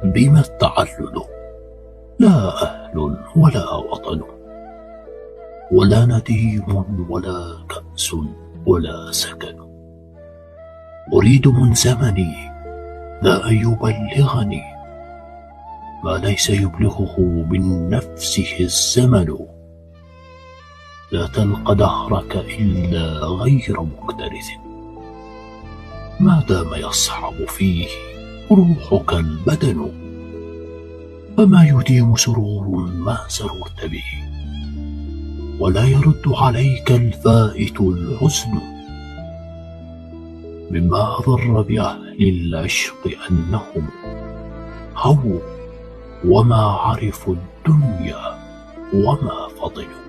بما التعلل؟ لا أهل ولا وطن، ولا نديم ولا كأس ولا سكن. أريد من زمني لا أن يبلغني ما ليس يبلغه من نفسه الزمن. لا تلق دهرك إلا غير مكترث، ما دام يصحب فيه روحك البدن. فما يديم سرور ما سررت به، ولا يرد عليك الفائت الحزن. مما أضر بأهل العشق أنهم هووا وما عرفوا الدنيا وما فضلوا.